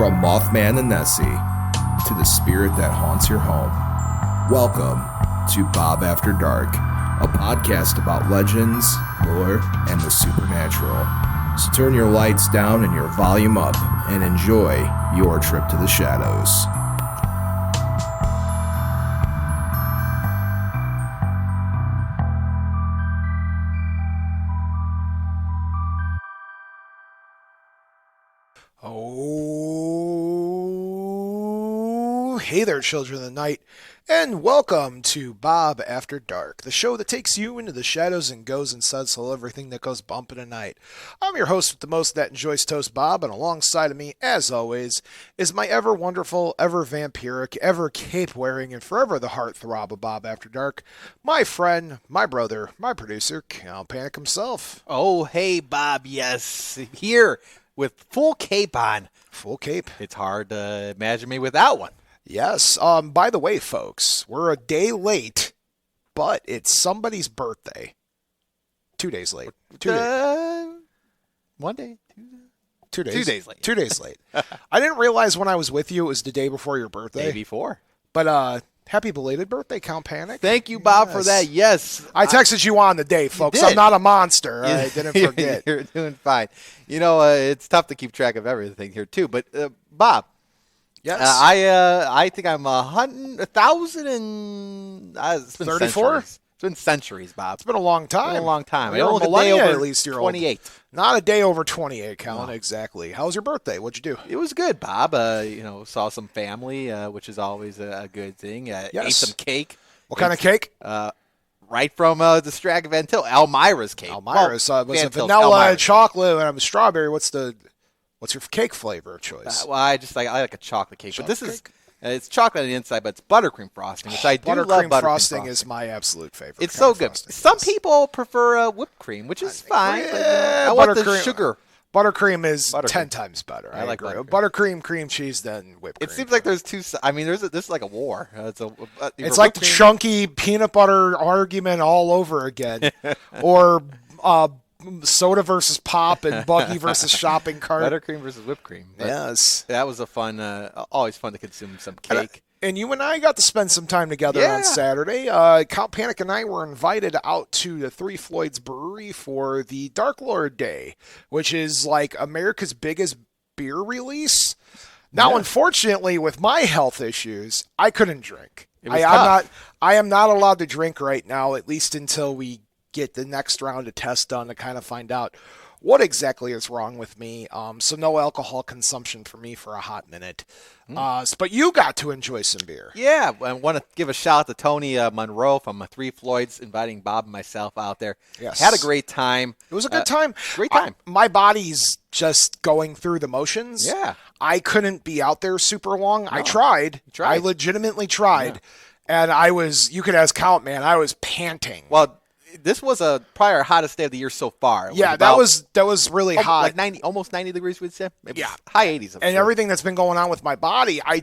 From Mothman and Nessie to the spirit that haunts your home, welcome to Bob After Dark, a podcast about legends, lore, and the supernatural. So turn your lights down and your volume up and enjoy your trip to the shadows. Oh, hey there, children of the night, and welcome to Bob After Dark, the show that takes you into the shadows and goes and says hello everything that goes bump in the night. I'm your host with the most that enjoys toast, Bob, and alongside of me, as always, is my ever wonderful, ever vampiric, ever cape-wearing, and forever the heartthrob of Bob After Dark, my friend, my brother, my producer, Count Panek himself. Oh, hey, Bob, yes, here with full cape on. Full cape. It's hard to imagine me without one. Yes. By the way, folks, we're a day late, but it's somebody's birthday. 2 days late. 2 days. 1 day. 2 days. 2 days late. 2 days late. I didn't realize when I was with you it was the day before your birthday. Day before. But happy belated birthday, Count Panek. Thank you, Bob, for that. Yes. I texted you on the day, folks. did. I'm not a monster. I didn't forget. You're doing fine. You know, it's tough to keep track of everything here, too. But, Bob. Yes. I think I'm 1,000 and... it's been 34? centuries. It's been centuries, Bob. It's been a long time. It's been a long time. You're a millennia, at least you're 28. old. Not a day over 28, Count. No. Exactly. How was your birthday? What'd you do? It was good, Bob. Saw some family, which is always a good thing. Yes. Ate some cake. What kind of cake? Right from the Strag Van Til, Elmira's cake. Elmira's was Van it Til's vanilla, Elmira's chocolate, and strawberry. What's your cake flavor of choice? I like a chocolate cake, but this is it's chocolate on the inside, but it's buttercream frosting, which I do love. Buttercream frosting is my absolute favorite. It's so good. Some people prefer whipped cream, which is fine. But, I want the sugar. Buttercream is 10 times better. I like buttercream, cream cheese, then whipped cream. It seems like there's two. I mean, this is like a war. It's like the chunky peanut butter argument all over again, or soda versus pop and buggy versus shopping cart. Buttercream versus whipped cream. But yes, that was a fun. Always fun to consume some cake. And you and I got to spend some time together on Saturday. Count Panek and I were invited out to the Three Floyds Brewery for the Dark Lord Day, which is like America's biggest beer release. Now, unfortunately, with my health issues, I couldn't drink. I am not allowed to drink right now, at least until we get the next round of tests done to kind of find out what exactly is wrong with me. So no alcohol consumption for me for a hot minute. But you got to enjoy some beer. Yeah, I want to give a shout out to Tony Monroe from Three Floyds, inviting Bob and myself out there. Yes. Had a great time. It was a good time. Great time. My body's just going through the motions. Yeah. I couldn't be out there super long. No. I tried. I legitimately tried. Yeah. And you could ask Count, man, I was panting. Well, this was probably our hottest day of the year so far. That was really hot. Like almost 90 degrees, we'd say. High 80s. And everything that's been going on with my body, I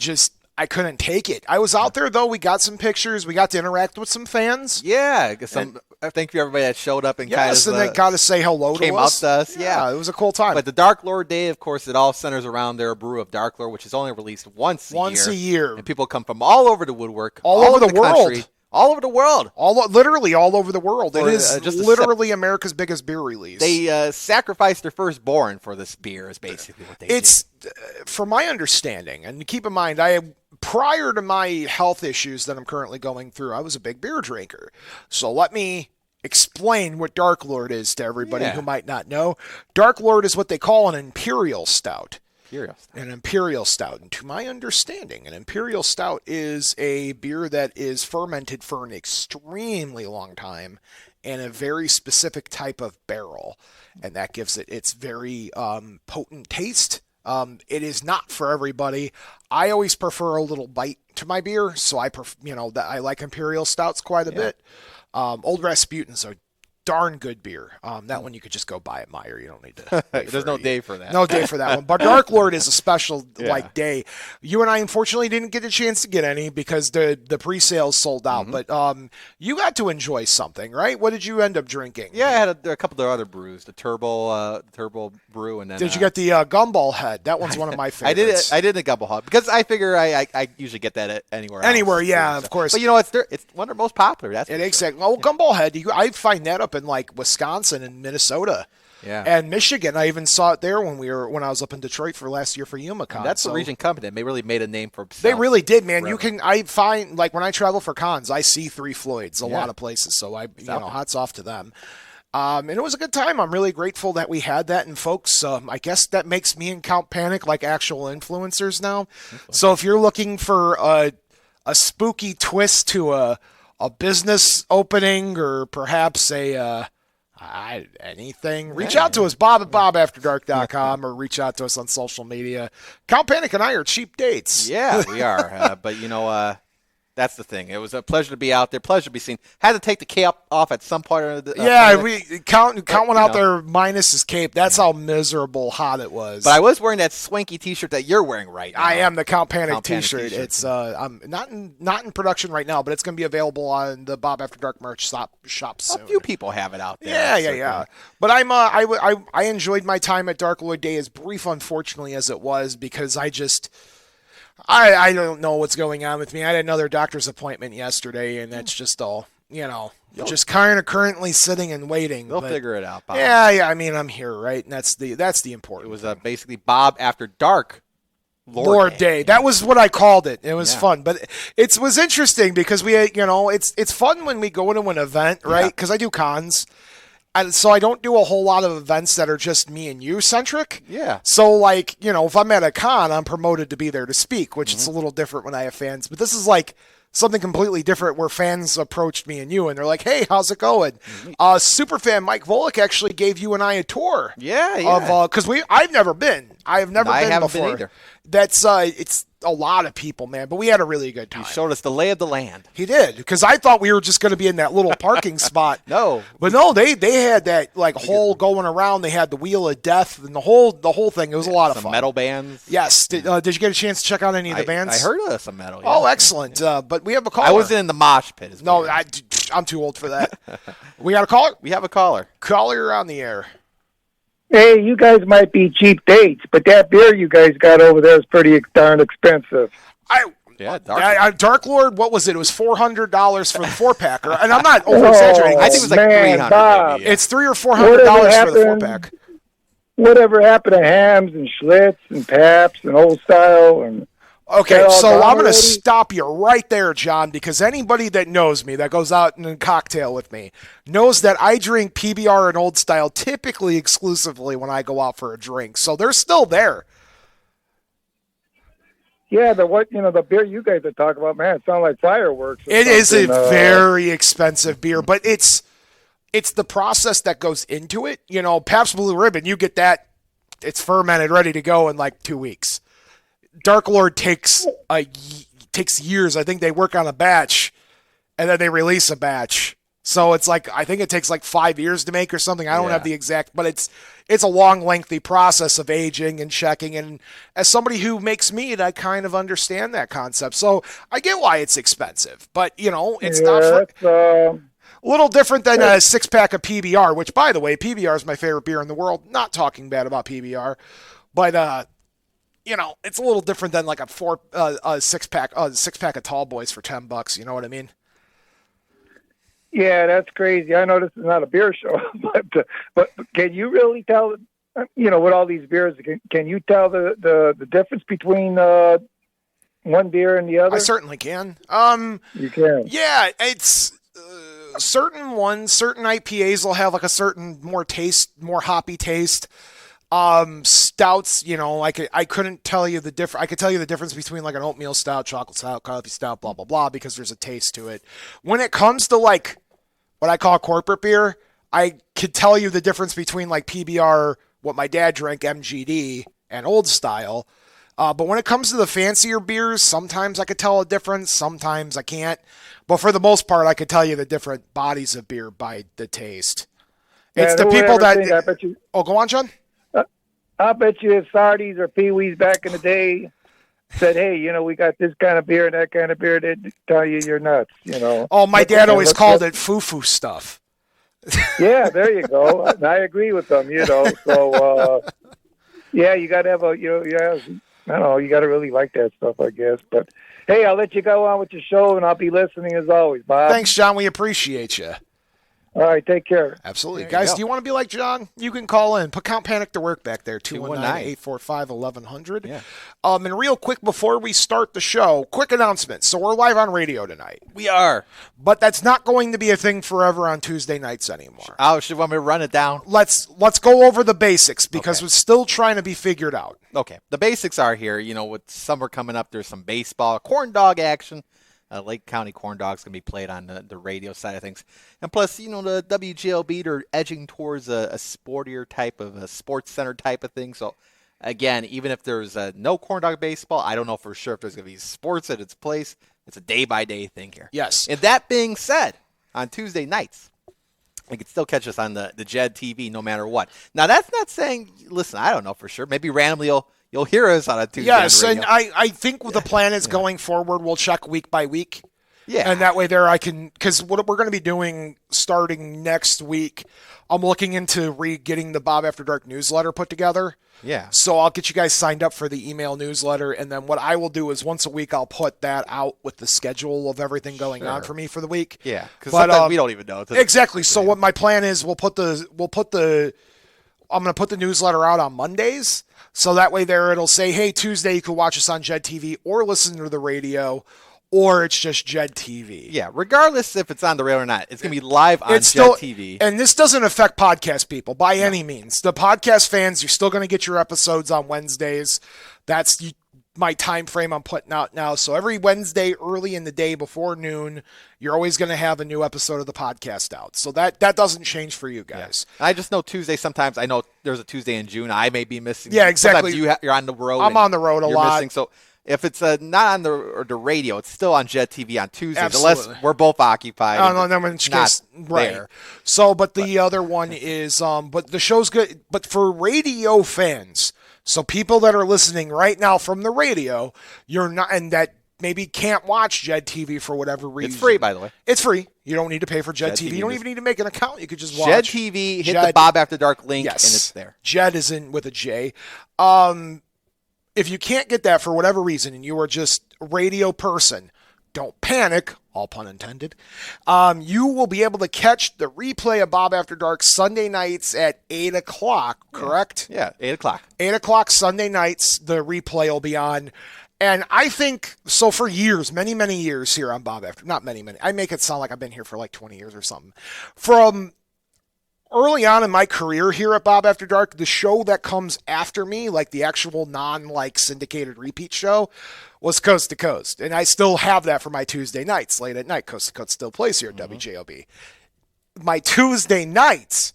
couldn't take it. I was out there, though. We got some pictures. We got to interact with some fans. Yeah. Thank you, everybody that showed up and they got to say hello to us. Came up to us. Yeah. It was a cool time. But the Dark Lord Day, of course, it all centers around their brew of Dark Lord, which is only released once a year. And people come from all over the woodwork. All over the world. Country. All over the world. Literally all over the world. It is literally America's biggest beer release. They sacrificed their firstborn for this beer is basically what they did. From my understanding, and keep in mind, prior to my health issues that I'm currently going through, I was a big beer drinker. So let me explain what Dark Lord is to everybody who might not know. Dark Lord is what they call an imperial stout. An imperial stout. And to my understanding, an imperial stout is a beer that is fermented for an extremely long time in a very specific type of barrel. And that gives it its very potent taste. It is not for everybody. I always prefer a little bite to my beer, so I like imperial stouts quite a bit. Old Rasputin's a darn good beer. That one you could just go buy at Meijer. You don't need to. There's no day for that. No day for that one. But Dark Lord is a special day. You and I unfortunately didn't get a chance to get any because the pre-sales sold out. But you got to enjoy something, right? What did you end up drinking? Yeah, I had a couple of other brews. The turbo brew, and then did you get the gumball head? That one's one of my favorites. I did the gumball head because I figure I usually get that anywhere. Anywhere, yeah, of course. But you know, it's one of the most popular. That's exactly. Well, gumball head. I find that up in like Wisconsin and Minnesota. Yeah. And Michigan, I even saw it there when I was up in Detroit for last year for UMACon. That's the region company. They really made a name for themselves. They really did, man. I find like when I travel for cons, I see Three Floyds a lot of places. So hats off to them. And it was a good time. I'm really grateful that we had that. And folks, I guess that makes me and Count Panek like actual influencers now. So if you're looking for a spooky twist to a business opening or perhaps anything, reach out to us, Bob at bobafterdark.com, or reach out to us on social media. Count Panek and I are cheap dates. Yeah, we are. But, that's the thing. It was a pleasure to be out there, pleasure to be seen. Had to take the cape off at some point. Count went out there minus his cape. That's how miserable hot it was. But I was wearing that swanky T-shirt that you're wearing right now. I am the Count Panek T-shirt. It's I'm not in production right now, but it's going to be available on the Bob After Dark merch shop soon. A few people have it out there. Yeah. But I enjoyed my time at Dark Lord Day, as brief, unfortunately, as it was, because I don't know what's going on with me. I had another doctor's appointment yesterday, and that's just all, just kind of currently sitting and waiting. They'll figure it out, Bob. Yeah. I mean, I'm here, right? And that's the important. It was basically Bob After Dark Lord Day. That was what I called it. It was fun, but it was interesting because it's fun when we go into an event, right? Because I do cons. And so I don't do a whole lot of events that are just me and you centric. Yeah. So if I'm at a con, I'm promoted to be there to speak, which is a little different when I have fans. But this is like something completely different where fans approached me and you and they're like, "Hey, how's it going?" Superfan Mike Volek actually gave you and I a tour. Yeah. Because I've never been. I have never been haven't before. Been either. That's it's a lot of people, man. But we had a really good time. He showed us the lay of the land. He did, because I thought we were just going to be in that little parking spot. No, but no, they had that hole going around. They had the Wheel of Death and the whole thing. It was a lot of fun. Some metal bands. Yes. Did you get a chance to check out any of the bands? I heard of some metal. Oh, excellent. But we have a caller. I was in the mosh pit. No, I'm too old for that. We got a caller. We have a caller. Caller, you're on the air. Hey, you guys might be cheap dates, but that beer you guys got over there is pretty darn expensive. Dark Lord, what was it? It was $400 for the 4-packer, and I'm not over exaggerating. I think it was like $300. Bob, it's $300 or $400 for the 4-pack. Whatever happened to Hams and Schlitz and Paps and Old Style and? Okay, so I'm going to stop you right there, John, because anybody that knows me, that goes out in a cocktail with me, knows that I drink PBR and Old Style typically exclusively when I go out for a drink. So they're still there. Yeah, the beer you guys are talking about, man, it sounds like fireworks. It is a very expensive beer, but it's the process that goes into it. Pabst Blue Ribbon, you get that, it's fermented, ready to go in like 2 weeks. Dark Lord takes years. I think they work on a batch, and then they release a batch. So it's I think it takes 5 years to make or something. I don't have the exact, but it's a long, lengthy process of aging and checking. And as somebody who makes mead, I kind of understand that concept. So I get why it's expensive, but it's not a little different than a 6-pack of PBR, which, by the way, PBR is my favorite beer in the world. Not talking bad about PBR, but it's a little different than a 6-pack of Tall Boys for $10. You know what I mean? Yeah, that's crazy. I know this is not a beer show, but can you really tell? With all these beers, can you tell the difference between one beer and the other? I certainly can. You can. Yeah, it's certain IPAs will have a certain more hoppy taste. Stouts, I couldn't tell you the difference. I could tell you the difference between an oatmeal stout, chocolate stout, coffee stout, blah, blah, blah, because there's a taste to it. When it comes to what I call corporate beer, I could tell you the difference between PBR, what my dad drank, MGD, and Old Style. But when it comes to the fancier beers, sometimes I could tell a difference, sometimes I can't. But for the most part, I could tell you the different bodies of beer by the taste. It's the people that. I bet you. Oh, go on, John. I bet you if Sardi's or Pee Wee's back in the day said, hey, we got this kind of beer and that kind of beer, they'd tell you you're nuts, Oh, my dad always called it foo-foo stuff. Yeah, there you go. And I agree with them, So, yeah, you got to have I don't know, you got to really like that stuff, I guess. But, hey, I'll let you go on with your show, and I'll be listening as always, Bob. Thanks, John. We appreciate you. All right, take care. Absolutely. Guys, do you want to be like John? You can call in. Put Count Panek to work back there, 219-845-1100. Yeah. And real quick, before we start the show, quick announcement. So we're live on radio tonight. We are. But that's not going to be a thing forever on Tuesday nights anymore. Oh, should want me to run it down? Let's go over the basics because we're still trying to be figured out. Okay. The basics are here. With summer coming up, there's some baseball, corn dog action. Lake County corn dogs going to be played on the radio side of things. And plus, the WGLB, they're edging towards a sportier type of a sports center type of thing. So, again, even if there's no corn dog baseball, I don't know for sure if there's going to be sports at its place. It's a day-by-day thing here. Yes. And that being said, on Tuesday nights, you can still catch us on the JED TV no matter what. Now, that's not saying, listen, I don't know for sure. Maybe randomly you'll hear us on a Tuesday. Yes, and I think the plan is going forward, we'll check week by week. Yeah. And that way there I can, because what we're going to be doing starting next week, I'm looking into getting the Bob After Dark newsletter put together. Yeah. So I'll get you guys signed up for the email newsletter, and then what I will do is once a week I'll put that out with the schedule of everything going on for me for the week. Yeah, because sometimes we don't even know. Exactly. So what my plan is, I'm going to put the newsletter out on Mondays. So that way there it'll say, hey, Tuesday you can watch us on JED TV or listen to the radio, or it's just JED TV. Yeah, regardless if it's on the rail or not, it's going to be live on JED TV. And this doesn't affect podcast people by any means. The podcast fans, you're still going to get your episodes on Wednesdays. That's my time frame I'm putting out now. So every Wednesday early in the day before noon, you're always going to have a new episode of the podcast out. So that doesn't change for you guys. Yeah. I just know Tuesday sometimes. I know there's a Tuesday in June. I may be missing. Yeah, exactly. Sometimes you're on the road. I'm on the road a lot. Missing, so if it's not on the radio, it's still on JED TV on Tuesdays. Absolutely. Unless we're both occupied. No, right. There. So, but the other one is, but the show's good. But for radio fans, so people that are listening right now from the radio, you're not, and that maybe can't watch JED TV for whatever reason. It's free, by the way. It's free. You don't need to pay for JED TV. You don't even need to make an account. You could just watch JED TV. Hit the Bob After Dark link, and it's there. JED is in with a J. If you can't get that for whatever reason, and you are just a radio person, don't panic. All pun intended. You will be able to catch the replay of Bob After Dark Sunday nights at 8 o'clock, correct? Yeah, 8 o'clock. 8 o'clock Sunday nights, the replay will be on. And I think, so for years, many, many years here on Bob After, not many, I make it sound like I've been here for like 20 years or something. From early on in my career here at Bob After Dark, the show that comes after me, like the actual syndicated repeat show, was Coast to Coast. And I still have that for my Tuesday nights, late at night. Coast to Coast still plays here at WJOB. My Tuesday nights,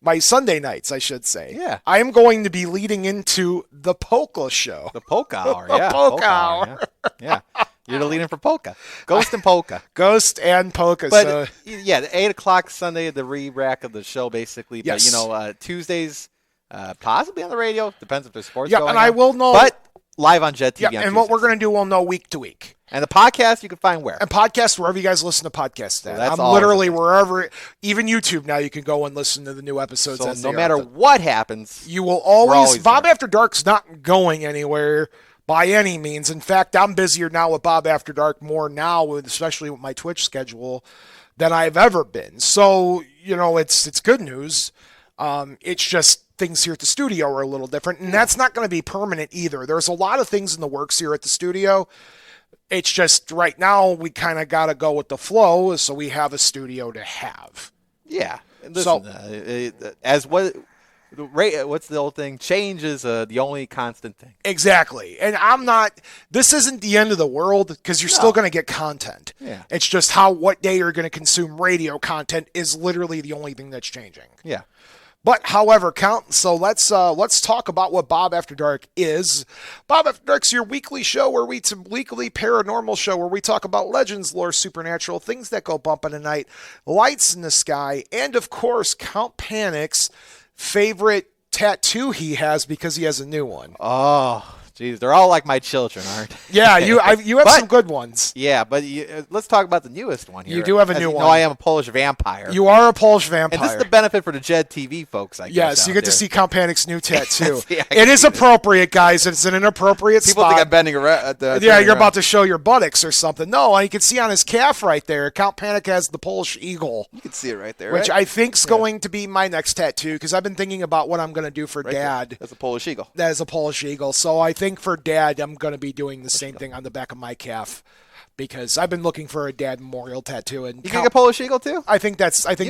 my Sunday nights, I should say. Yeah. I am going to be leading into the Polka show. The Polka Hour, yeah. Polka Hour. Yeah. You're the leader for Polka. Ghost and Polka. Ghost and Polka. But, yeah, the 8 o'clock Sunday, the re-rack of the show, basically. Yes. But, Tuesdays, possibly on the radio. Depends if there's sports going on. I will know. But live on JED TV on and Tuesdays. what we're going to do, we'll know week to week. And the podcast you can find where? And podcasts, wherever you guys listen to podcasts at. So I'm literally wherever, even YouTube now, you can go and listen to the new episodes. So no matter what happens, you will always Bob there. After Dark's not going anywhere by any means. In fact, I'm busier now with Bob After Dark more now, especially with my Twitch schedule, than I've ever been. So, it's good news. It's just things here at the studio are a little different, and that's not going to be permanent either. There's a lot of things in the works here at the studio. It's just right now we kind of got to go with the flow, so we have a studio to have. Yeah. Listen, what's the old thing? Change is the only constant thing. Exactly. And this isn't the end of the world because you're still going to get content. Yeah. It's just what day you're going to consume radio content is literally the only thing that's changing. Yeah. But however, so let's talk about what Bob After Dark is. Bob After Dark's your weekly show weekly paranormal show where we talk about legends, lore, supernatural, things that go bump in the night, lights in the sky, and of course Count Panek's favorite tattoo he has because he has a new one. Oh, geez, they're all like my children, aren't they? Yeah, you have some good ones. Yeah, but let's talk about the newest one here. You do have a new one. No, I am a Polish vampire. You are a Polish vampire. And this is the benefit for the Jed TV folks, I guess. Yes, you get to see Count Panik's new tattoo. Yeah, it is appropriate, guys. It's an inappropriate People spot. think I'm bending around. You're about to show your buttocks or something. No, you can see on his calf right there, Count Panek has the Polish eagle. You can see it right there, which right? I think's going to be my next tattoo because I've been thinking about what I'm going to do for Dad. That's a Polish eagle. That is a Polish eagle. So I think for Dad, I'm going to be doing the same thing on the back of my calf because I've been looking for a Dad memorial tattoo. And you think a Polish eagle too? I think that's the plan.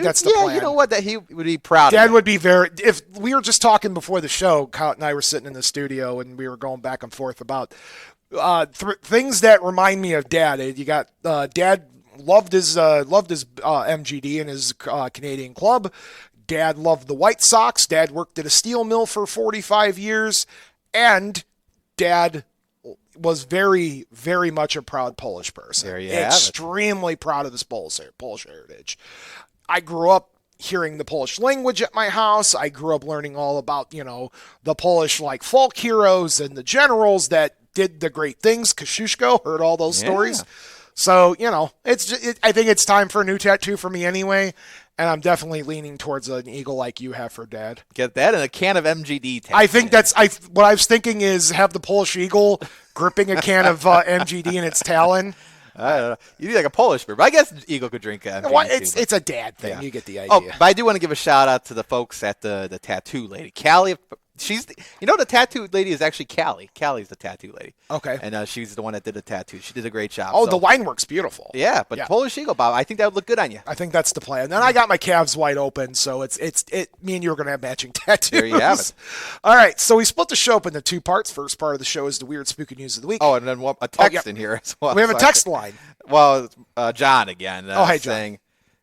Yeah, you know what? That he would be proud. Dad of would be very. If we were just talking before the show, Count and I were sitting in the studio and we were going back and forth about things that remind me of Dad. You got Dad loved his MGD and his Canadian club. Dad loved the White Sox. Dad worked at a steel mill for 45 years, and Dad was very, very much a proud Polish person. There you have it. Extremely proud of his Polish heritage. I grew up hearing the Polish language at my house. I grew up learning all about, the Polish folk heroes and the generals that did the great things. Kosciuszko, heard all those stories. So, I think it's time for a new tattoo for me anyway. And I'm definitely leaning towards an eagle like you have for Dad. Get that and a can of MGD tattoo. I think what I was thinking is have the Polish eagle gripping a can of MGD in its talon. I don't know. You need like a Polish beer, but I guess eagle could drink MGD. Well, it's a Dad thing. Yeah. You get the idea. Oh, but I do want to give a shout out to the folks at the tattoo lady, Callie. The tattoo lady is actually Callie. Callie's the tattoo lady. Okay. And she's the one that did the tattoo. She did a great job. Oh, the line work's beautiful. Yeah, but Polish eagle, Bob, I think that would look good on you. I think that's the plan. Then I got my calves wide open, so me and you are going to have matching tattoos. There you have it. All right, so we split the show up into two parts. First part of the show is the weird spooky news of the week. Oh, and then a text in here as well. We have a text line. Well, John again. Hey, John. Saying,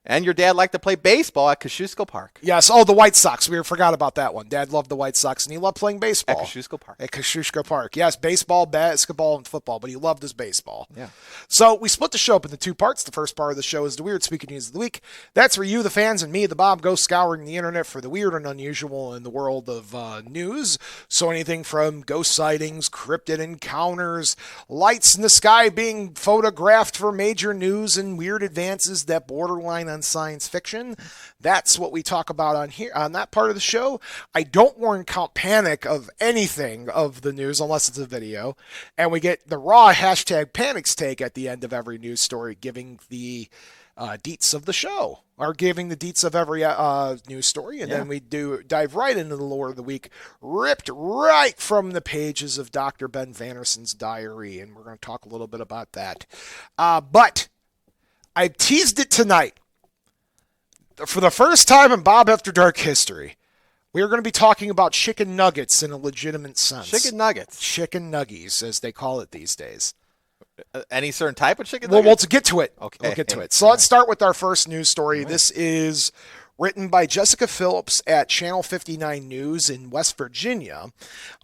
and your dad liked to play baseball at Kosciuszko Park. Yes. Oh, the White Sox. We forgot about that one. Dad loved the White Sox, and he loved playing baseball. At Kosciuszko Park. At Kosciuszko Park. Yes, baseball, basketball, and football, but he loved his baseball. Yeah. So we split the show up into two parts. The first part of the show is the weird spooky news of the week. That's where you, the fans, and me, the Bob, go scouring the internet for the weird and unusual in the world of news. So anything from ghost sightings, cryptid encounters, lights in the sky being photographed for major news, and weird advances that borderline on science fiction. That's what we talk about on that part of the show. I don't warn Count Panek of anything of the news unless it's a video. And we get the raw hashtag Panik's take at the end of every news story, giving the deets of the show, or giving the deets of every news story. And then we dive right into the lore of the week, ripped right from the pages of Dr. Ben Vanderson's diary. And we're going to talk a little bit about that. But I teased it tonight. For the first time in Bob After Dark history, we are going to be talking about chicken nuggets in a legitimate sense. Chicken nuggets. Chicken nuggies, as they call it these days. Any certain type of chicken nuggets? Well, to get to it. Okay. We'll get to it. So let's start with our first news story. Right. This is written by Jessica Phillips at Channel 59 News in West Virginia.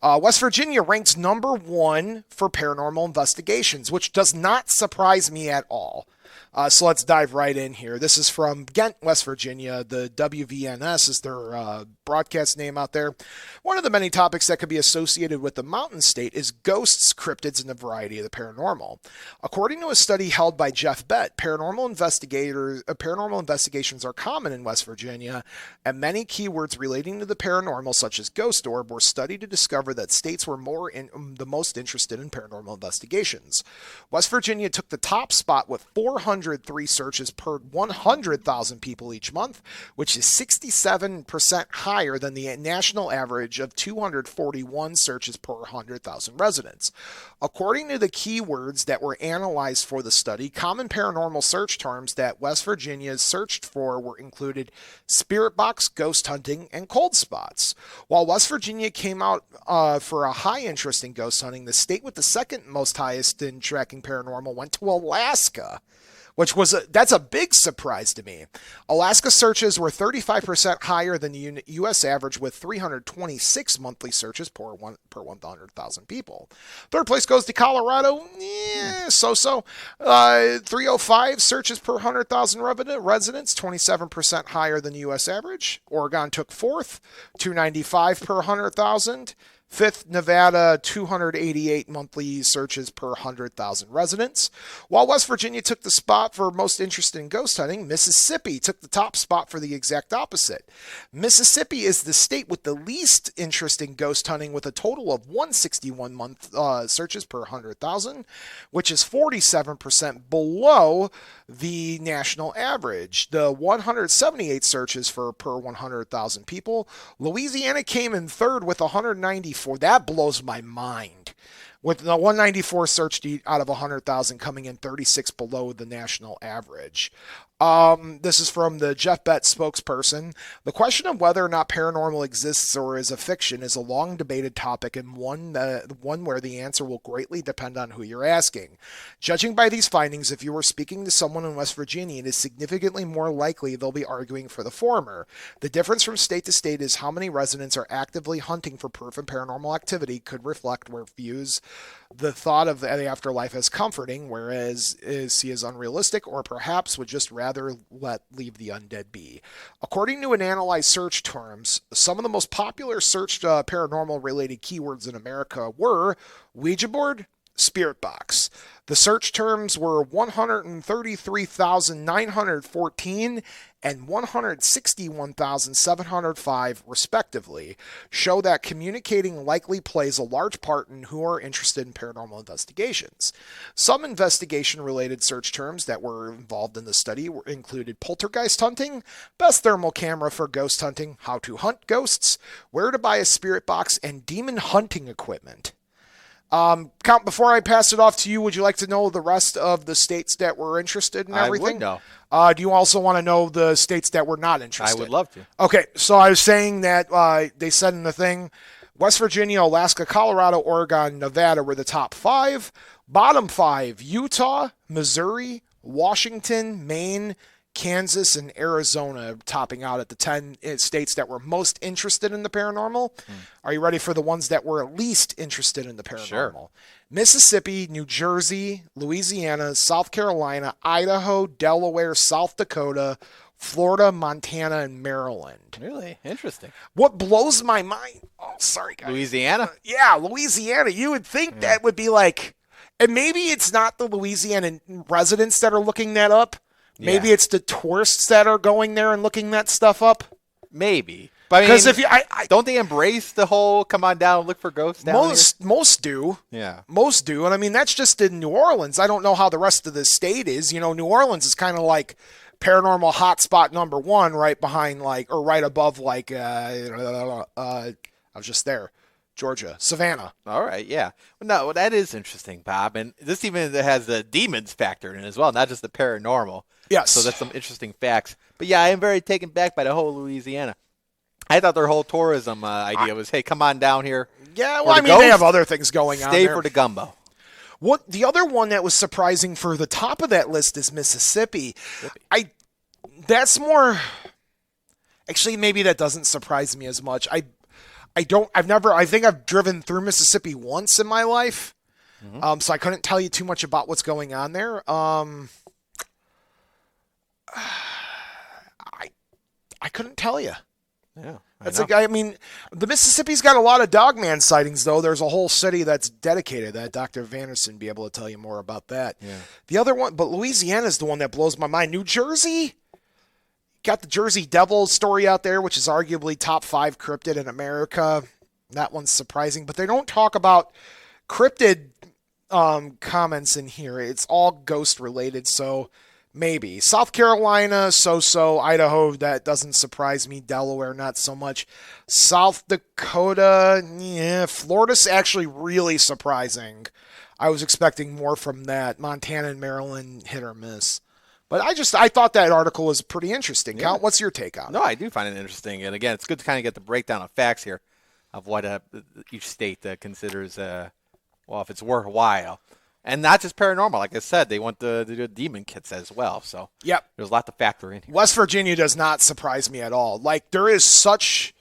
West Virginia ranks number 1 for paranormal investigations, which does not surprise me at all. So let's dive right in here. This is from Ghent, West Virginia. The WVNS is their broadcast name out there. One of the many topics that could be associated with the mountain state is ghosts, cryptids, and the variety of the paranormal. According to a study held by Jeff Bett, paranormal investigations are common in West Virginia, and many keywords relating to the paranormal, such as ghost orb, were studied to discover that states were the most interested in paranormal investigations. West Virginia took the top spot with 403 searches per 100,000 people each month, which is 67% higher than the national average of 241 searches per 100,000 residents. According to the keywords that were analyzed for the study, common paranormal search terms that West Virginia searched for were included spirit box, ghost hunting, and cold spots. While West Virginia came out for a high interest in ghost hunting, the state with the second most highest in tracking paranormal went to Alaska, that's a big surprise to me. Alaska searches were 35% higher than the U.S. average, with 326 monthly searches per 100,000 people. Third place goes to Colorado, so-so. 305 searches per 100,000 residents, 27% higher than the U.S. average. Oregon took fourth, 295 per 100,000. Fifth, Nevada, 288 monthly searches per 100,000 residents. While West Virginia took the spot for most interested in ghost hunting, Mississippi took the top spot for the exact opposite. Mississippi is the state with the least interest in ghost hunting, with a total of 161 month searches per 100,000, which is 47% below the national average. The 178 searches per 100,000 people. Louisiana came in third with 194. That blows my mind. With the 194 searched out of 100,000 coming in 36 below the national average. This is from the Jeff Bett spokesperson. The question of whether or not paranormal exists or is a fiction is a long debated topic, and one where the answer will greatly depend on who you're asking. Judging by these findings, if you were speaking to someone in West Virginia, it is significantly more likely they'll be arguing for the former. The difference from state to state is how many residents are actively hunting for proof of paranormal activity could reflect where views the thought of the afterlife as comforting, whereas see as unrealistic, or perhaps would just rather leave the undead be. According to an analyzed search terms, some of the most popular searched paranormal related keywords in America were Ouija board, spirit box. The search terms were 133,914 and 161,705 respectively, show that communicating likely plays a large part in who are interested in paranormal investigations. Some investigation-related search terms that were involved in the study included poltergeist hunting, best thermal camera for ghost hunting, how to hunt ghosts, where to buy a spirit box, and demon hunting equipment. Count, before I pass it off to you, would you like to know the rest of the states that were interested in everything? I would know. Do you also want to know the states that were not interested? I would love to. Okay, so I was saying that they said in the thing, West Virginia, Alaska, Colorado, Oregon, Nevada were the top 5. Bottom 5, Utah, Missouri, Washington, Maine, Kansas, and Arizona, topping out at the 10 states that were most interested in the paranormal. Are you ready for the ones that were least interested in the paranormal? Sure. Mississippi, New Jersey, Louisiana, South Carolina, Idaho, Delaware, South Dakota, Florida, Montana, and Maryland. Really? Interesting. What blows my mind... Oh, sorry, guys. Louisiana? Yeah, Louisiana. You would think that would be like... And maybe it's not the Louisiana residents that are looking that up. Maybe it's the tourists that are going there and looking that stuff up. Maybe. But Because if you, don't they embrace the whole come on down and look for ghosts down most do. Yeah. Most do. And I mean, that's just in New Orleans. I don't know how the rest of the state is. You know, New Orleans is kind of like paranormal hotspot number 1, right behind or right above I was just there. Georgia, Savannah. All right, yeah. Well, no, that is interesting, Bob. And this even has the demons factored in as well, not just the paranormal. Yes. So that's some interesting facts. But yeah, I am very taken back by the whole Louisiana. I thought their whole tourism idea was, hey, come on down here. Yeah, well, I mean, they have other things going on Stay there. for the gumbo. What the other one that was surprising for the top of that list is Mississippi. That's more. Actually, maybe that doesn't surprise me as much. I think I've driven through Mississippi once in my life. So I couldn't tell you too much about what's going on there. I couldn't tell you. Yeah. I mean, the Mississippi's got a lot of dogman sightings, though. There's a whole city that's dedicated to that. Dr. Vanderson be able to tell you more about that. Yeah. The other one, but Louisiana's the one that blows my mind. New Jersey, got the Jersey Devil story out there, which is arguably top 5 cryptid in America. That one's surprising, but they don't talk about cryptid comments in here. It's all ghost related, so maybe. South Carolina, so-so. Idaho, that doesn't surprise me. Delaware, not so much. South Dakota, yeah. Florida's actually really surprising. I was expecting more from that. Montana and Maryland, hit or miss. But I thought that article was pretty interesting. Yeah. Count, what's your take on it? No, I do find it interesting. And again, it's good to kind of get the breakdown of facts here of what each state considers, if it's worthwhile. And not just paranormal. Like I said, they want to do demon kits as well. So Yep. there's a lot to factor in here. West Virginia does not surprise me at all. Like, there is such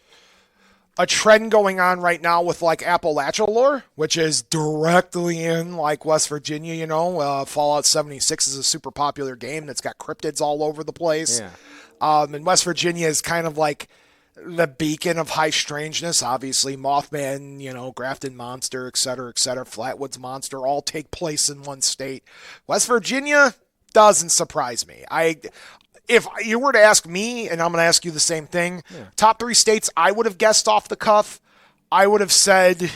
a trend going on right now with, like, Appalachia lore, which is directly in, like, West Virginia, you know. Fallout 76 is a super popular game that's got cryptids all over the place. Yeah. And West Virginia is kind of like the beacon of high strangeness. Obviously, Mothman, you know, Grafton Monster, et cetera, Flatwoods Monster, all take place in one state. West Virginia doesn't surprise me. If you were to ask me, and I'm going to ask you the same thing, top 3 states I would have guessed off the cuff, I would have said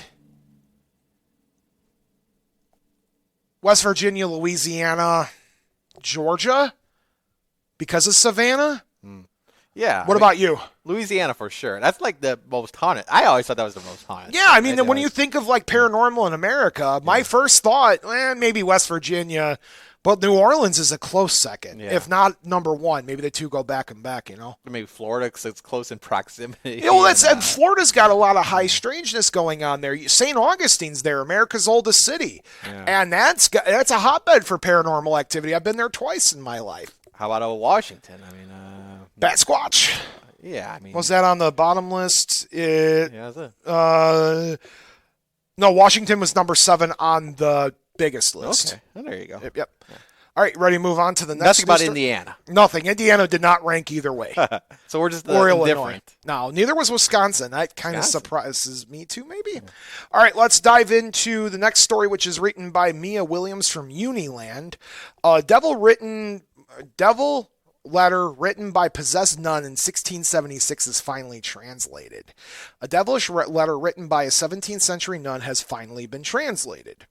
West Virginia, Louisiana, Georgia, because of Savannah. Yeah. What about you? Louisiana for sure. That's like the most haunted. I always thought that was the most haunted. Yeah, I mean, when you think of like paranormal in America, my first thought, maybe West Virginia, but New Orleans is a close second, if not number 1. Maybe the two go back and back, you know? Maybe Florida because it's close in proximity. You know, and Florida's got a lot of high strangeness going on there. St. Augustine's there, America's oldest city. Yeah. And that's a hotbed for paranormal activity. I've been there twice in my life. How about Washington? I mean, Bat Squatch. Yeah, I mean, was that on the bottom list? That's it. No, Washington was number 7 on the biggest list. Okay, well, there you go. Yep. Yeah. All right, ready to move on to the next? Nothing about Indiana. Nothing. Indiana did not rank either way. So we're just or Illinois. Different. No, neither was Wisconsin. That kind of surprises me too, maybe. Yeah. All right, let's dive into the next story, which is written by Mia Williams from Uniland. Devil letter written by possessed nun in 1676 is finally translated. A devilish letter written by a 17th century nun has finally been translated.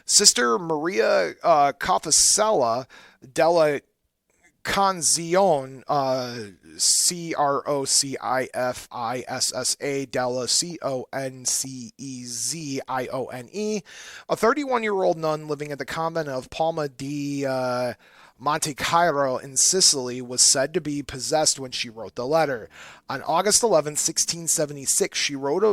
Sister Maria Cofficella della Conzione, Crocifissa della Concezzione, a 31-year-old nun living at the convent of Palma di Monte Cairo in Sicily, was said to be possessed when she wrote the letter. On August 11, 1676, she wrote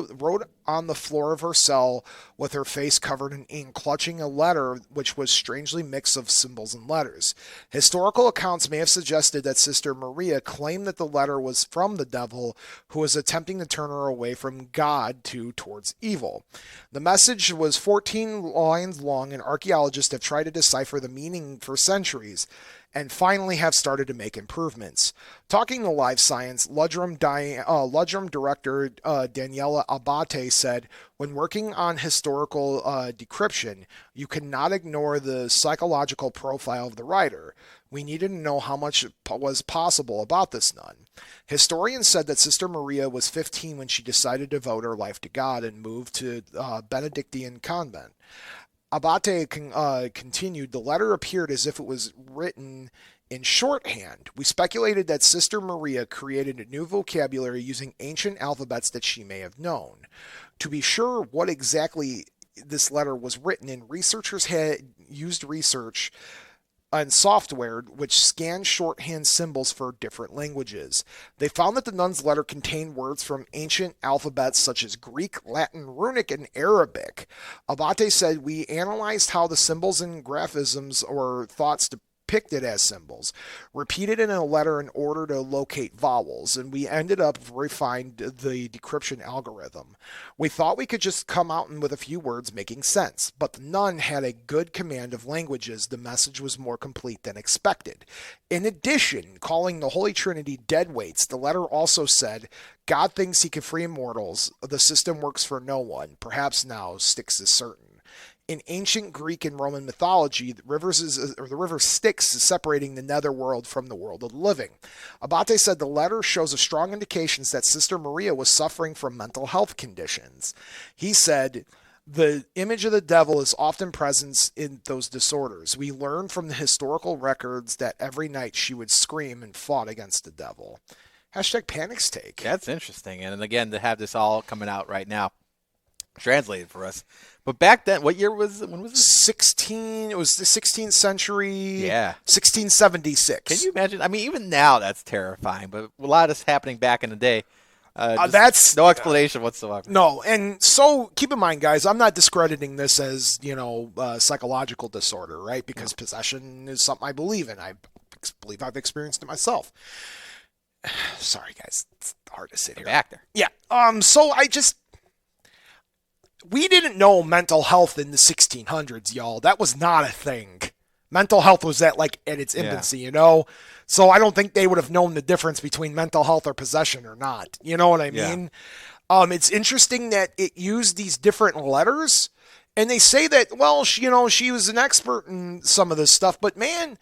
on the floor of her cell with her face covered in ink, clutching a letter which was strangely mixed of symbols and letters. Historical accounts may have suggested that Sister Maria claimed that the letter was from the devil, who was attempting to turn her away from God towards evil. The message was 14 lines long, and archaeologists have tried to decipher the meaning for centuries, and finally have started to make improvements. Talking to Live Science, Ludrum director Daniela Abate said, when working on historical decryption, you cannot ignore the psychological profile of the writer. We needed to know how much was possible about this nun. Historians said that Sister Maria was 15 when she decided to devote her life to God and moved to Benedictine convent. Abate continued, the letter appeared as if it was written in shorthand. We speculated that Sister Maria created a new vocabulary using ancient alphabets that she may have known. To be sure what exactly this letter was written in, researchers had used research and software which scanned shorthand symbols for different languages. They found that the nun's letter contained words from ancient alphabets such as Greek, Latin, Runic, and Arabic. Abate said, we analyzed how the symbols and graphisms or thoughts depicted as symbols, repeated in a letter in order to locate vowels, and we ended up refined the decryption algorithm. We thought we could just come out with a few words making sense, but the nun had a good command of languages. The message was more complete than expected. In addition, calling the Holy Trinity deadweights, the letter also said, God thinks he can free immortals. The system works for no one. Perhaps now Styx is certain. In ancient Greek and Roman mythology, the river Styx is separating the netherworld from the world of the living. Abate said the letter shows a strong indications that Sister Maria was suffering from mental health conditions. He said, the image of the devil is often present in those disorders. We learn from the historical records that every night she would scream and fought against the devil. Hashtag Panic's take. That's interesting. And again, to have this all coming out right now, translated for us. But back then, when was it? It was the 16th century. Yeah. 1676. Can you imagine? I mean, even now that's terrifying, but a lot is happening back in the day. That's no explanation whatsoever. No, and so keep in mind, guys, I'm not discrediting this as, psychological disorder, right? Because possession is something I believe in. I believe I've experienced it myself. Sorry, guys. It's hard to sit here. Back there. Yeah. So we didn't know mental health in the 1600s, y'all. That was not a thing. Mental health was at its infancy, So I don't think they would have known the difference between mental health or possession or not. You know what I mean? It's interesting that it used these different letters, and they say that, well, she was an expert in some of this stuff, but man,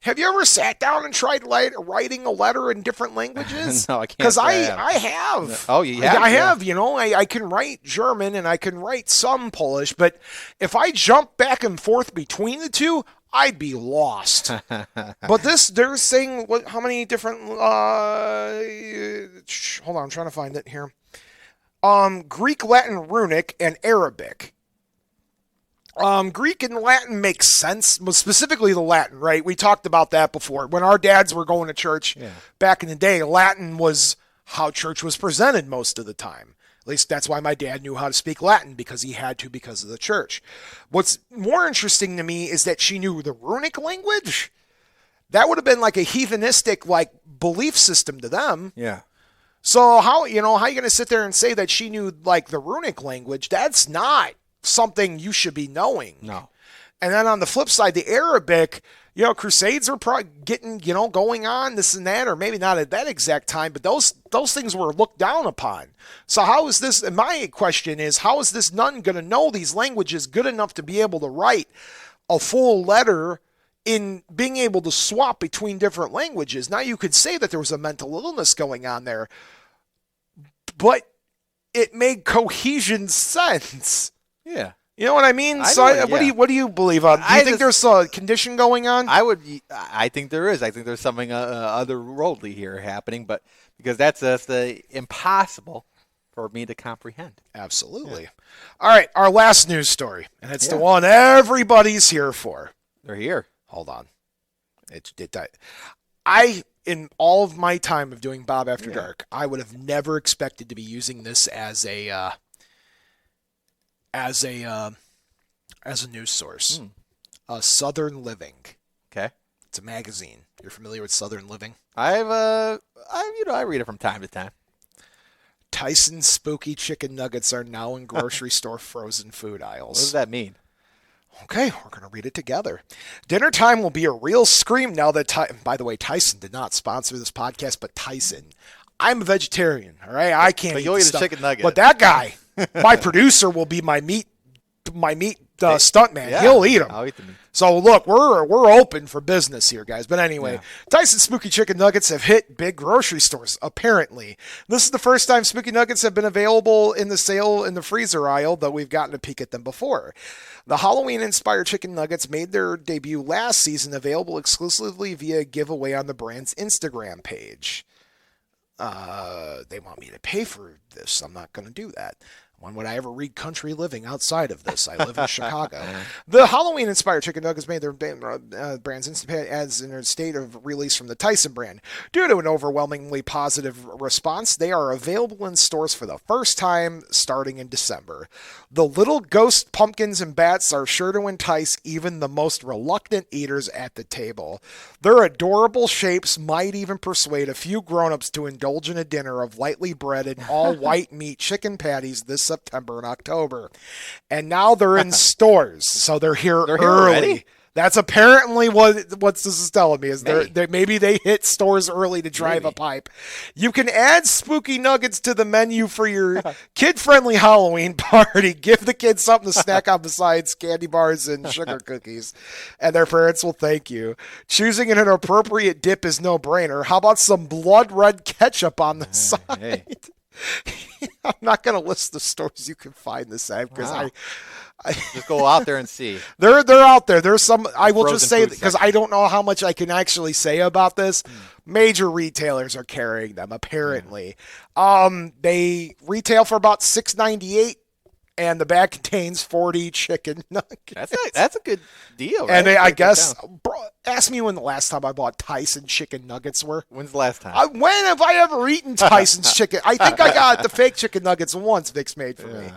have you ever sat down and tried writing a letter in different languages? No, I can't. Because I have. Oh, you have? I have, I can write German and I can write some Polish, but if I jump back and forth between the two, I'd be lost. But they're saying how many different, hold on, I'm trying to find it here. Greek, Latin, Runic, and Arabic. Greek and Latin makes sense, specifically the Latin, right? We talked about that before. When our dads were going to church back in the day, Latin was how church was presented most of the time. At least that's why my dad knew how to speak Latin, because he had to because of the church. What's more interesting to me is that she knew the Runic language. That would have been like a heathenistic belief system to them. Yeah. So how are you going to sit there and say that she knew the Runic language? That's not something you should be knowing. No. And then on the flip side, the Arabic, Crusades are probably getting, going on, this and that, or maybe not at that exact time, but those things were looked down upon. So how is this, and my question is, how is this nun going to know these languages good enough to be able to write a full letter in being able to swap between different languages? Now you could say that there was a mental illness going on there, but it made cohesion sense. Yeah. You know what I mean? What do you believe on? Do you think there's a condition going on? I think there is. I think there's something otherworldly here happening, but because that's impossible for me to comprehend. Absolutely. Yeah. All right, our last news story, and it's the one everybody's here for. They're here. Hold on. In all of my time of doing Bob After Dark, I would have never expected to be using this as a news source. Southern Living. Okay. It's a magazine. You're familiar with Southern Living? I read it from time to time. Tyson spooky chicken nuggets are now in grocery store frozen food aisles. What does that mean? Okay, we're going to read it together. Dinner time will be a real scream now that by the way, Tyson did not sponsor this podcast, but Tyson, I'm a vegetarian, all right? I can't eat you'll eat stuff. a chicken nugget. But that guy, my producer, will be my meat stuntman. Yeah, he'll eat them. I'll eat them. So look, we're open for business here, guys. But anyway, Tyson Spooky Chicken Nuggets have hit big grocery stores, apparently. This is the first time Spooky Nuggets have been available in the sale in the freezer aisle, though we've gotten a peek at them before. The Halloween-inspired chicken nuggets made their debut last season, available exclusively via giveaway on the brand's Instagram page. They want me to pay for this. I'm not going to do that. When would I ever read Country Living outside of this? I live in Chicago. The Halloween-inspired chicken nuggets made their brand's as in a state of release from the Tyson brand. Due to an overwhelmingly positive response, they are available in stores for the first time starting in December. The little ghost pumpkins and bats are sure to entice even the most reluctant eaters at the table. Their adorable shapes might even persuade a few grown-ups to indulge in a dinner of lightly breaded, all-white meat chicken patties this September and October. And now they're in stores, so they're here early. Already? That's apparently what this is telling me, is maybe they hit stores early to drive a pipe. You can add spooky nuggets to the menu for your kid-friendly Halloween party. Give the kids something to snack on besides candy bars and sugar cookies, and their parents will thank you. Choosing an appropriate dip is no-brainer. How about some blood red ketchup on the side? Hey. I'm not going to list the stores you can find this at because I just go out there and see. They're out there. There's some. I will just say, because section. I don't know how much I can actually say about this. Major retailers are carrying them. Apparently, they retail for about $6.98, and the bag contains 40 chicken nuggets. That's a good deal. Right? And I guess, Ask me when the last time I bought Tyson chicken nuggets were. When's the last time? When have I ever eaten Tyson's chicken? I think I got the fake chicken nuggets once Vic's made for me.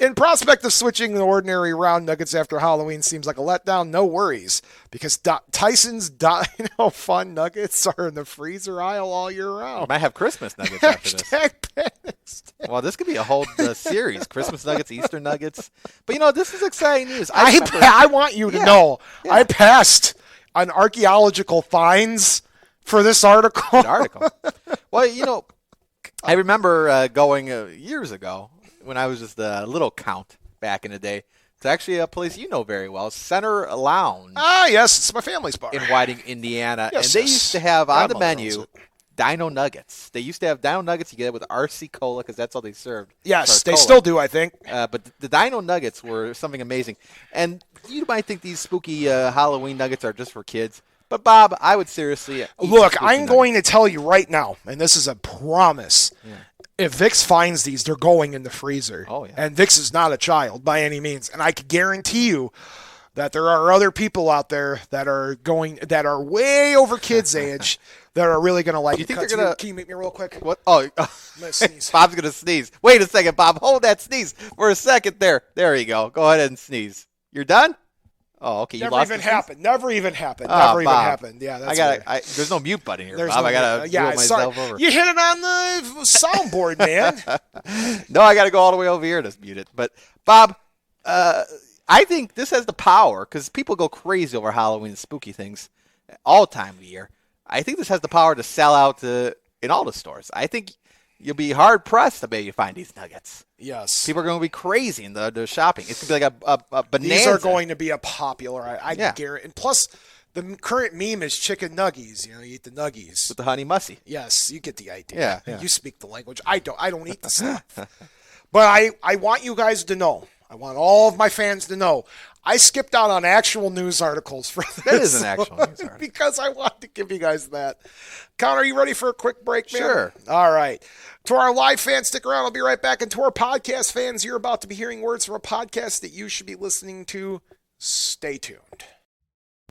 In prospect of switching the ordinary round nuggets after Halloween seems like a letdown, no worries, because Tyson's Dino Fun nuggets are in the freezer aisle all year round. Might have Christmas nuggets after this. Hashtag Well, this could be a whole series. Christmas nuggets, Easter nuggets. But, this is exciting news. I want you to know, I passed on archaeological finds for this article. Good article. Well, I remember going years ago when I was just a little count back in the day. It's actually a place you know very well, Center Lounge. Ah, yes, it's my family's bar. In Whiting, Indiana. Yes, and they used to have on the Grandmother menu owns it. Dino Nuggets. They used to have Dino Nuggets. You get it with RC Cola because that's all they served. Yes, they Cola. still do, I think. But the Dino Nuggets were something amazing. And you might think these spooky Halloween nuggets are just for kids. But, Bob, I would seriously eat Look, spooky I'm going to tell you right now, and this is a promise. Yeah. If Vix finds these, they're going in the freezer. Oh, yeah. And Vix is not a child by any means. And I can guarantee you that there are other people out there that are way over kids' age that are really going to like it. Do you think they're going to... Can you meet me real quick? What? Oh, I'm going to sneeze. Bob's going to sneeze. Wait a second, Bob. Hold that sneeze for a second there. There you go. Go ahead and sneeze. You're done? Oh, okay. You Never lost even the sneeze? happened. Never even happened. Oh, Never even Bob. happened. Yeah, that's weird. There's no mute button here, There's Bob. no I got to do it myself over. You hit it on the soundboard, man. No, I got to go all the way over here to mute it. But, Bob, I think this has the power, because people go crazy over Halloween and spooky things all time of the year. I think this has the power to sell out in all the stores. I think you'll be hard-pressed to maybe find these nuggets. Yes. People are going to be crazy in the shopping. It's going to be like a bonanza. These are going to be a popular. I Yeah. guarantee. And plus, the current meme is chicken nuggies. You eat the nuggies. With the honey mussy. Yes, you get the idea. Yeah. You speak the language. I don't eat the stuff. But I want you guys to know. I want all of my fans to know. I skipped out on actual news articles for this. That is an actual news article. Because I want to give you guys that. Count, are you ready for a quick break, man? Sure. All right. To our live fans, stick around. I'll be right back. And to our podcast fans, you're about to be hearing words from a podcast that you should be listening to. Stay tuned.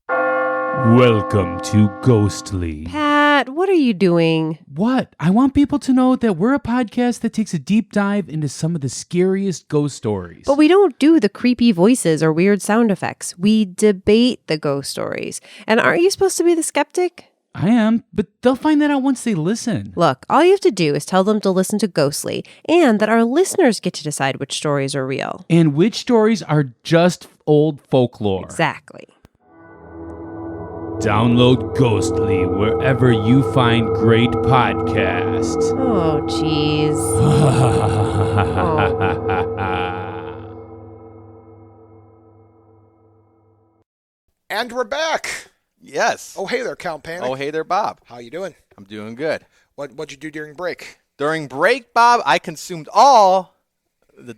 Welcome to Ghostly. Pat, what are you doing? What? I want people to know that we're a podcast that takes a deep dive into some of the scariest ghost stories. But we don't do the creepy voices or weird sound effects. We debate the ghost stories. And aren't you supposed to be the skeptic? I am, but they'll find that out once they listen. Look, all you have to do is tell them to listen to Ghostly, and that our listeners get to decide which stories are real. And which stories are just old folklore. Exactly. Download Ghostly wherever you find great podcasts. Oh, jeez. And we're back. Yes. Oh, hey there, Count Panek. Oh, hey there, Bob. How you doing? I'm doing good. What'd you do during break? During break, Bob, I consumed all the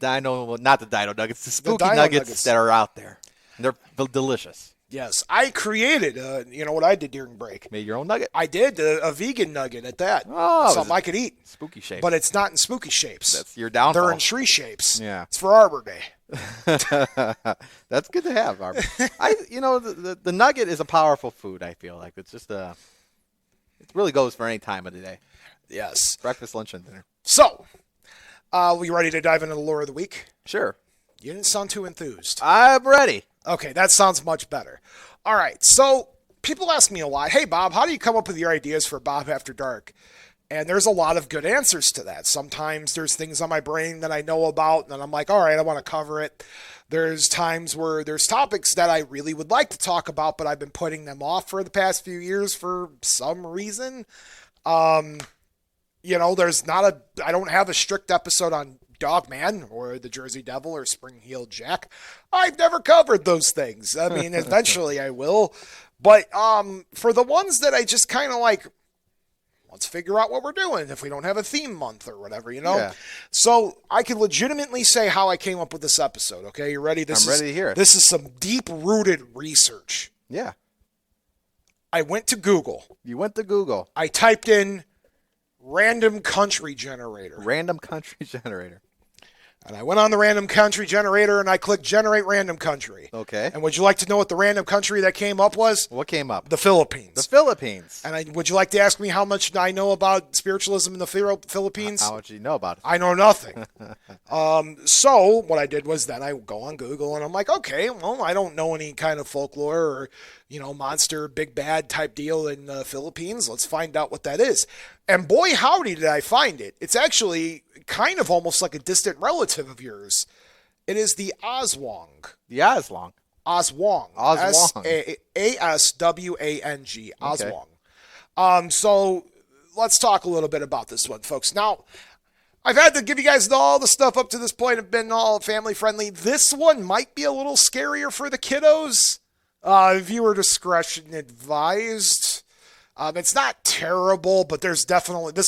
not the dino nuggets, the spooky dino nuggets that are out there. And they're delicious. Yes, I created, you know what I did during break? Made your own nugget. I did, a vegan nugget at that. Oh, Something I could eat. Spooky shape. But it's not in spooky shapes. That's your downfall. They're in tree shapes. Yeah. It's for Arbor Day. That's good to have, Barbara. The nugget is a powerful food, I feel like. It's just it really goes for any time of the day. Yes. Breakfast, lunch, and dinner. So, we ready to dive into the lore of the week? Sure. You didn't sound too enthused. I'm ready. Okay, that sounds much better. All right, so people ask me a lot, hey, Bob, how do you come up with your ideas for Bob After Dark? And there's a lot of good answers to that. Sometimes there's things on my brain that I know about, and then I'm like, all right, I want to cover it. There's times where there's topics that I really would like to talk about, but I've been putting them off for the past few years for some reason. I don't have a strict episode on Dogman or the Jersey Devil or Spring-Heeled Jack. I've never covered those things. I mean, eventually I will. But for the ones that I just kind of like, let's figure out what we're doing if we don't have a theme month or whatever, Yeah. So I can legitimately say how I came up with this episode, okay? You ready? I'm ready to hear it. This is some deep-rooted research. Yeah. I went to Google. You went to Google. I typed in random country generator. Random country generator. And I went on the random country generator and I clicked generate random country. Okay. And would you like to know what the random country that came up was? What came up? The Philippines. The Philippines. And would you like to ask me how much I know about spiritualism in the Philippines? How much do you know about it? I know nothing. So what I did was then I go on Google and I'm like, okay, well, I don't know any kind of folklore or, monster, big bad type deal in the Philippines. Let's find out what that is. And boy, howdy, did I find it. It's actually kind of almost like a distant relative of yours. It is the Aswang. The Aswang. Aswang. Aswang. Aswang. Aswang. So let's talk a little bit about this one, folks. Now, I've had to give you guys all the stuff up to this point have been all family friendly. This one might be a little scarier for the kiddos. Viewer discretion advised. It's not terrible, but this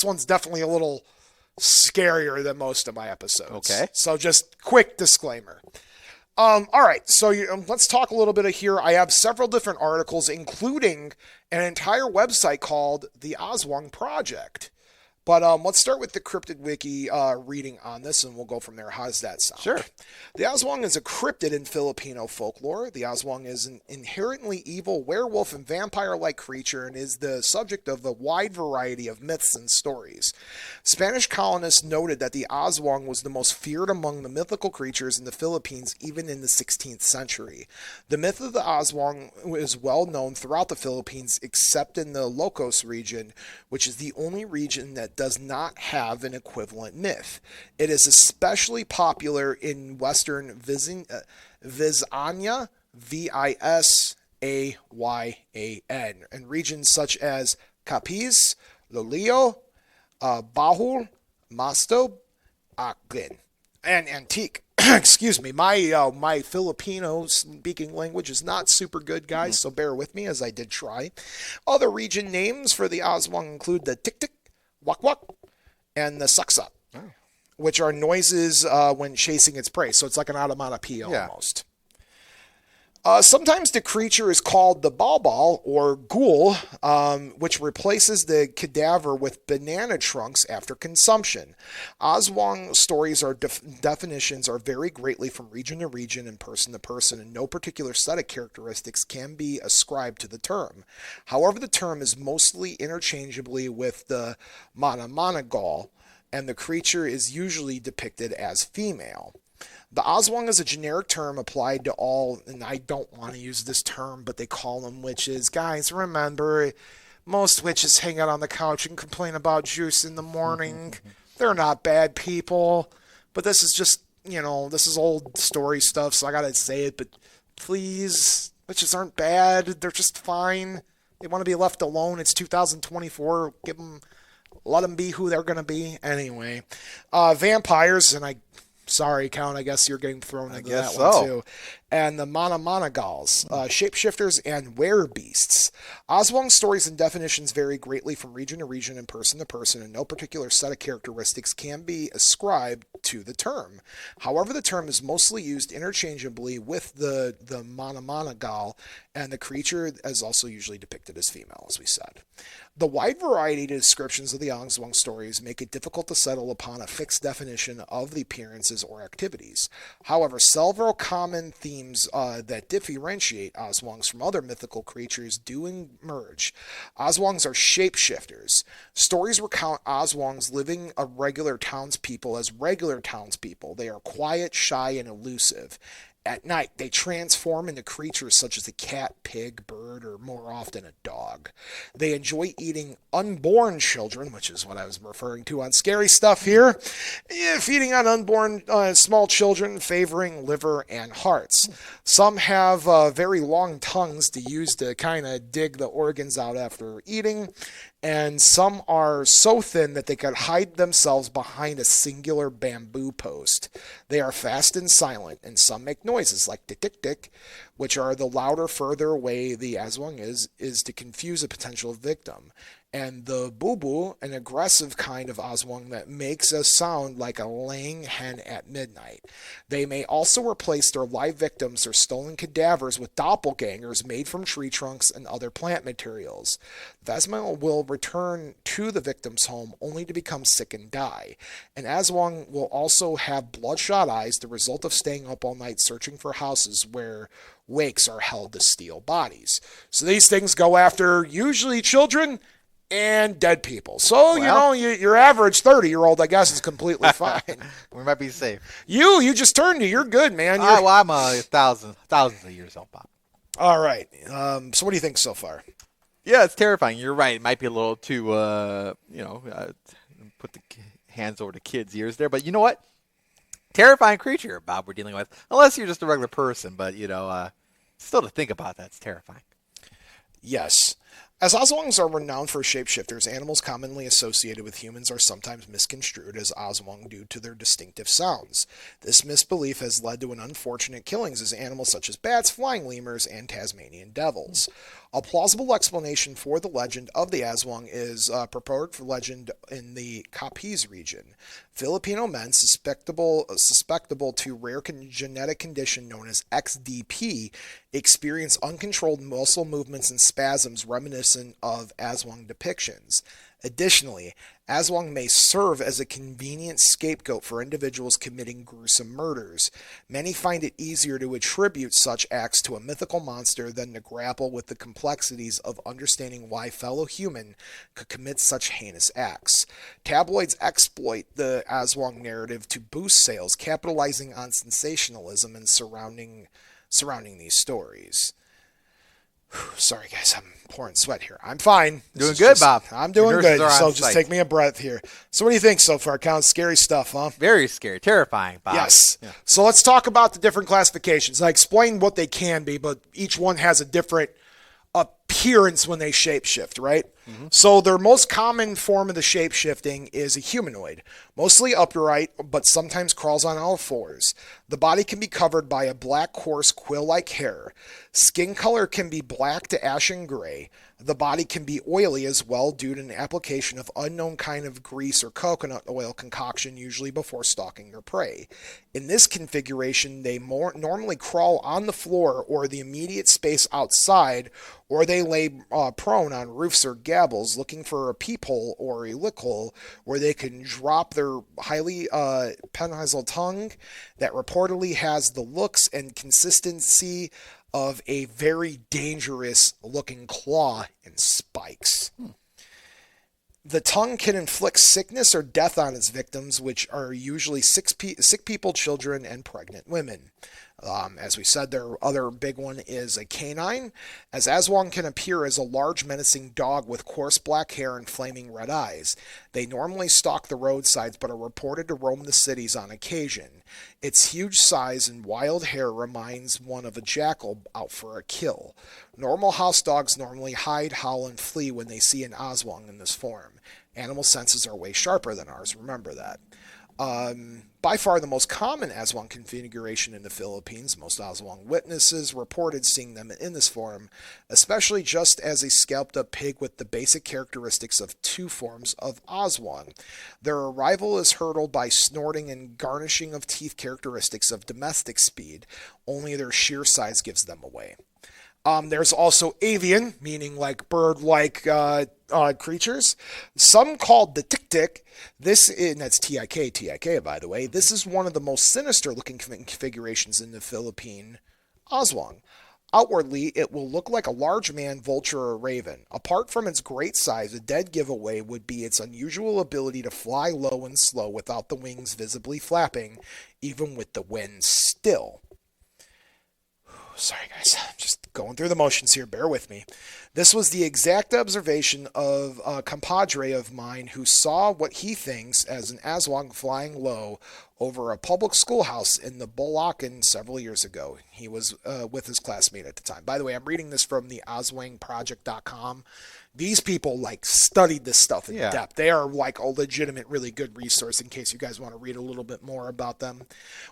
one's definitely a little scarier than most of my episodes. Okay. So just quick disclaimer. All right. So let's talk a little bit of here. I have several different articles, including an entire website called the Aswang Project. But let's start with the Cryptid Wiki reading on this, and we'll go from there. How does that sound? Sure. The Aswang is a cryptid in Filipino folklore. The Aswang is an inherently evil werewolf and vampire-like creature and is the subject of a wide variety of myths and stories. Spanish colonists noted that the Aswang was the most feared among the mythical creatures in the Philippines even in the 16th century. The myth of the Aswang is well known throughout the Philippines except in the Ilocos region, which is the only region that does not have an equivalent myth. It is especially popular in western Visayas, Visayas, and regions such as Capiz, Lolio, Bahul, Masto, Aklan, and Antique. Excuse me, my Filipino speaking language is not super good, guys, so bear with me as I did try. Other region names for the Aswang include the Tik Tik, Wak Wak, and the Suck-Suck, which are noises when chasing its prey. So it's like an onomatopoeia almost. Sometimes the creature is called the Balbal or Ghoul, which replaces the cadaver with banana trunks after consumption. Aswang stories definitions are vary greatly from region to region and person to person, and no particular set of characteristics can be ascribed to the term. However, the term is mostly interchangeably with the Manamanagal, and the creature is usually depicted as female. The Aswang is a generic term applied to all, and I don't want to use this term, but they call them witches. Guys, remember, most witches hang out on the couch and complain about juice in the morning. They're not bad people, but this is just, this is old story stuff, so I gotta say it, but please, witches aren't bad. They're just fine. They want to be left alone. It's 2024. Let them be who they're going to be. Anyway, vampires, and sorry, Count, I guess you're getting thrown into that one too. And the Manamanagals, shapeshifters and werebeasts. Aswang stories and definitions vary greatly from region to region and person to person, and no particular set of characteristics can be ascribed to the term. However, the term is mostly used interchangeably with the Manamanagal, and the creature is also usually depicted as female, as we said. The wide variety of descriptions of the Aswang stories make it difficult to settle upon a fixed definition of the appearances or activities. However, several common themes that differentiate Aswangs from other mythical creatures do emerge. Aswangs are shapeshifters. Stories recount Aswangs living as regular townspeople. They are quiet, shy, and elusive. At night, they transform into creatures such as a cat, pig, bird, or more often a dog. They enjoy eating unborn children, which is what I was referring to on Scary Stuff here. Feeding on unborn small children, favoring liver and hearts. Some have very long tongues to use to kind of dig the organs out after eating. And some are so thin that they could hide themselves behind a singular bamboo post. They are fast and silent, and some make noises like tick tick tick, which are the louder further away the Aswang is to confuse a potential victim. and the bubu, an aggressive kind of Aswang that makes a sound like a laying hen at midnight. They may also replace their live victims or stolen cadavers with doppelgangers made from tree trunks and other plant materials. Vesma will return to the victim's home only to become sick and die. And Aswang will also have bloodshot eyes, the result of staying up all night searching for houses where wakes are held to steal bodies. So these things go after usually children and dead people. So, your average 30-year-old, I guess, is completely fine. We might be safe. You just turned to. You're good, man. I'm thousands of years old, Bob. All right. So what do you think so far? Yeah, it's terrifying. You're right. It might be a little too, put the hands over the kids' ears there. But you know what? Terrifying creature, Bob, we're dealing with. Unless you're just a regular person. But, still to think about that's terrifying. Yes. As Aswangs are renowned for shapeshifters, animals commonly associated with humans are sometimes misconstrued as Aswang due to their distinctive sounds. This misbelief has led to unfortunate killings as animals such as bats, flying lemurs, and Tasmanian devils. A plausible explanation for the legend of the Aswang is purported legend in the Capiz region. Filipino men susceptible to rare genetic condition known as XDP experience uncontrolled muscle movements and spasms reminiscent of Aswang depictions. Additionally, Aswang may serve as a convenient scapegoat for individuals committing gruesome murders. Many find it easier to attribute such acts to a mythical monster than to grapple with the complexities of understanding why fellow human could commit such heinous acts. Tabloids exploit the Aswang narrative to boost sales, capitalizing on sensationalism and surrounding these stories. Sorry, guys, I'm pouring sweat here. I'm fine. Doing good, Bob. I'm doing good, so just take me a breath here. So what do you think so far, Count? Scary stuff, huh? Very scary. Terrifying, Bob. Yes. Yeah. So let's talk about the different classifications. I explained what they can be, but each one has a different appearance when they shapeshift, right? Mm-hmm. So their most common form of the shapeshifting is a humanoid, mostly upright, but sometimes crawls on all fours. The body can be covered by a black, coarse, quill-like hair. Skin color can be black to ashen gray. The body can be oily as well due to an application of unknown kind of grease or coconut oil concoction, usually before stalking their prey. In this configuration, they normally crawl on the floor or the immediate space outside, or they lay prone on roofs or gabbles looking for a peephole or a lick hole where they can drop their highly penile tongue that reportedly has the looks and consistency of a very dangerous looking claw and spikes. The tongue can inflict sickness or death on its victims, which are usually sick people, children, and pregnant women. As we said, their other big one is a canine, as Aswang can appear as a large menacing dog with coarse black hair and flaming red eyes. They normally stalk the roadsides but are reported to roam the cities on occasion. Its huge size and wild hair reminds one of a jackal out for a kill. Normal house dogs normally hide, howl, and flee when they see an Aswang in this form. Animal senses are way sharper than ours, remember that. By far the most common Aswang configuration in the Philippines. Most Aswang witnesses reported seeing them in this form, especially just as a scalped-up pig with the basic characteristics of two forms of Aswang. Their arrival is heralded by snorting and garnishing of teeth characteristics of domestic speed. Only their sheer size gives them away. There's also avian, meaning like bird-like creatures. Some called the tik-tik. That's T-I-K, by the way. This is one of the most sinister-looking configurations in the Philippine Aswang. Outwardly, it will look like a large man, vulture, or raven. Apart from its great size, a dead giveaway would be its unusual ability to fly low and slow without the wings visibly flapping, even with the wind still. Sorry, guys. I'm just going through the motions here. Bear with me. This was the exact observation of a compadre of mine who saw what he thinks as an Aswang flying low over a public schoolhouse in the Bulacan several years ago. He was with his classmate at the time. By the way, I'm reading this from the aswangproject.com. These people like studied this stuff in Yeah. depth. They are like a legitimate, really good resource in case you guys want to read a little bit more about them.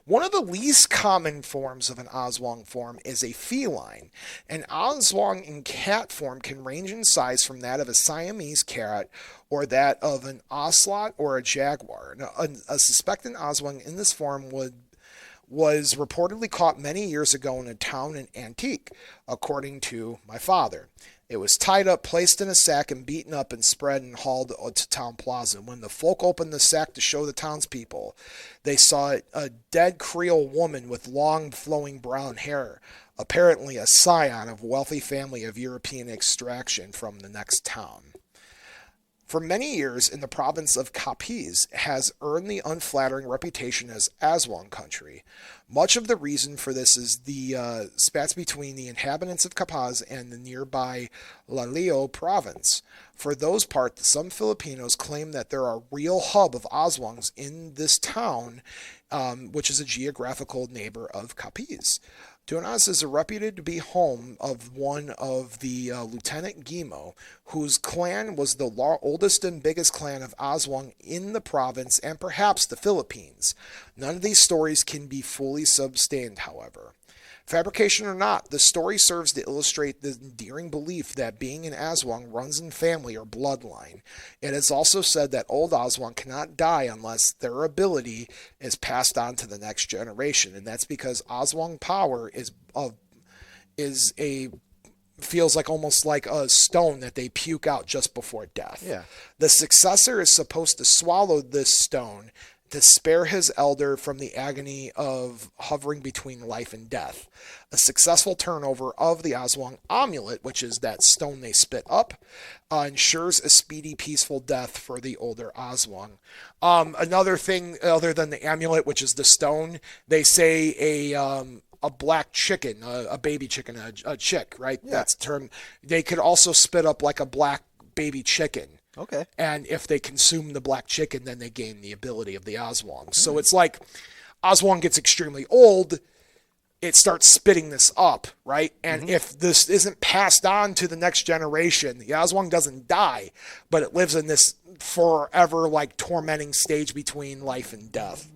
One of the least common forms of an Aswang form is a feline. An Aswang in cat form can range in size from that of a Siamese cat or that of an ocelot or a jaguar. Now, a suspected Aswang in this form was reportedly caught many years ago in a town in Antique, according to my father. It was tied up, placed in a sack, and beaten up and spread and hauled to town plaza. When the folk opened the sack to show the townspeople, they saw a dead Creole woman with long flowing brown hair, apparently a scion of a wealthy family of European extraction from the next town. For many years in the province of Capiz has earned the unflattering reputation as Aswang country. Much of the reason for this is the spats between the inhabitants of Capiz and the nearby Lalio province. For those parts, some Filipinos claim that there are real hub of Aswangs in this town, which is a geographical neighbor of Capiz. Tunas is reputed to be home of one of the Lieutenant Gimo, whose clan was the oldest and biggest clan of Aswang in the province and perhaps the Philippines. None of these stories can be fully substantiated, however. Fabrication or not, the story serves to illustrate the endearing belief that being an Aswang runs in family or bloodline. It is also said that old Aswang cannot die unless their ability is passed on to the next generation, and that's because Aswang power feels like almost like a stone that they puke out just before death. Yeah. The successor is supposed to swallow this stone to spare his elder from the agony of hovering between life and death. A successful turnover of the Aswang amulet, which is that stone they spit up, ensures a speedy, peaceful death for the older Aswang. Another thing other than the amulet, which is the stone, they say a black chicken, a baby chicken, a chick, right? Yeah. That's the term. They could also spit up like a black baby chicken. Okay. And if they consume the black chicken, then they gain the ability of the Aswang. So it's like Aswang gets extremely old, it starts spitting this up, right? And if this isn't passed on to the next generation, the Aswang doesn't die, but it lives in this forever like tormenting stage between life and death.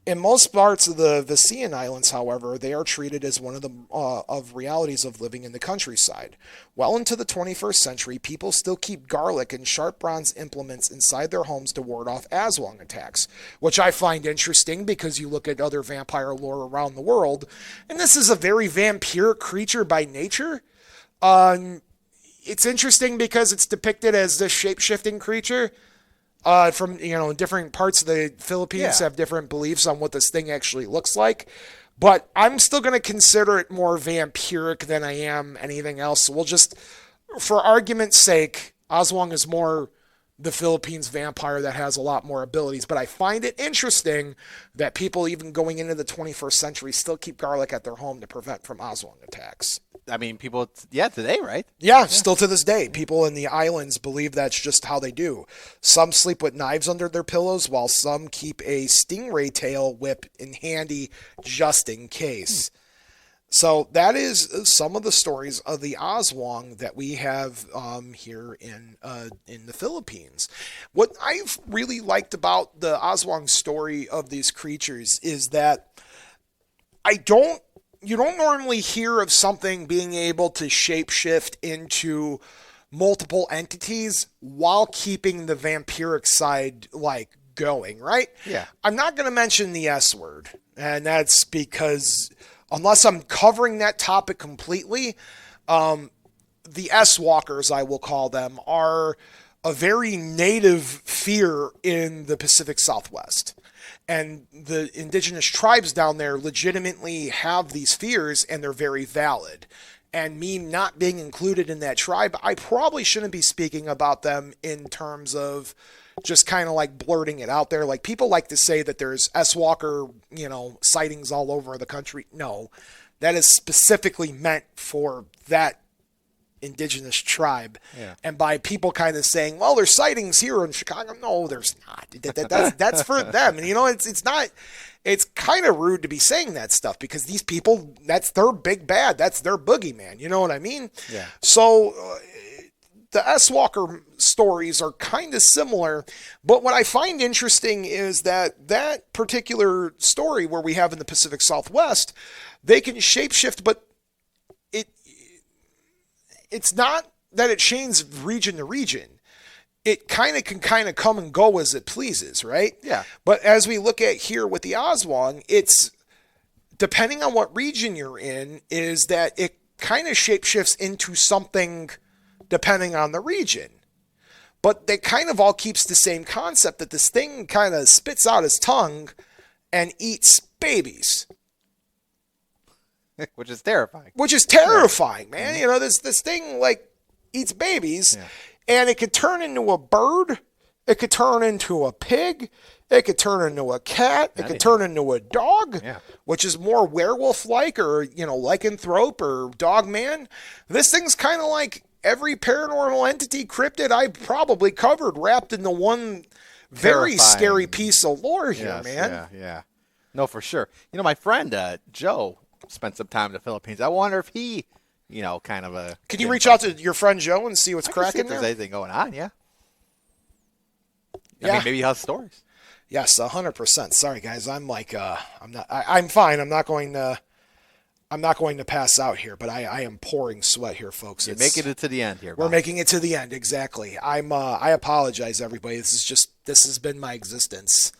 In most parts of the Visayan Islands, however, they are treated as one of the realities of living in the countryside. Well into the 21st century, people still keep garlic and sharp bronze implements inside their homes to ward off Aswang attacks, which I find interesting because you look at other vampire lore around the world, and this is a very vampiric creature by nature. It's interesting because it's depicted as this shape-shifting creature. From, different parts of the Philippines have different beliefs on what this thing actually looks like. But I'm still going to consider it more vampiric than I am anything else. So we'll just, for argument's sake, Aswang is more the Philippines vampire that has a lot more abilities. But I find it interesting that people, even going into the 21st century, still keep garlic at their home to prevent from Aswang attacks. I mean, people, today, right? Yeah, still to this day, people in the islands believe that's just how they do. Some sleep with knives under their pillows, while some keep a stingray tail whip in handy just in case. So that is some of the stories of the Aswang that we have here in the Philippines. What I've really liked about the Aswang story of these creatures is that you don't normally hear of something being able to shapeshift into multiple entities while keeping the vampiric side going, right? Yeah. I'm not going to mention the S word, and that's because unless I'm covering that topic completely, the S walkers, I will call them, are a very native fear in the Pacific Southwest. And the indigenous tribes down there legitimately have these fears, and they're very valid. And me not being included in that tribe, I probably shouldn't be speaking about them in terms of just kind of like blurting it out there. Like, people like to say that there's S-Walker, sightings all over the country. No, that is specifically meant for that indigenous tribe. Yeah. And by people kind of saying, well, there's sightings here in Chicago. No, there's not. That's for them. And it's kind of rude to be saying that stuff because these people, that's their big bad. That's their boogeyman. You know what I mean? Yeah. So the S. Walker stories are kind of similar, but what I find interesting is that particular story where we have in the Pacific Southwest, they can shapeshift, but it's not that it changes region to region. It can come and go as it pleases, right? Yeah. But as we look at here with the Aswang, it's depending on what region you're in, is that it kind of shapeshifts into something depending on the region. But they kind of all keeps the same concept that this thing kind of spits out his tongue and eats babies. Which is terrifying. Man. You know, this thing like eats babies, and it could turn into a bird, it could turn into a pig, it could turn into a cat, it could turn into a dog, which is more werewolf-like or, you know, lycanthrope or dog man. This thing's kind of like every paranormal entity cryptid I probably covered wrapped into one very scary piece of lore here, man. Yeah. No, for sure. You know, my friend Joe spent some time in the Philippines. I wonder if he, you know, kind of a... Can you reach out to your friend Joe and see what's cracking if there's there? anything going on, I mean, maybe he has stories. Yes, 100%. Sorry, guys. I'm like, I'm fine. I'm not going to pass out here, but I am pouring sweat here, folks. You're making it to the end here, Bob. We're making it to the end, exactly. I apologize, everybody. This has been my existence.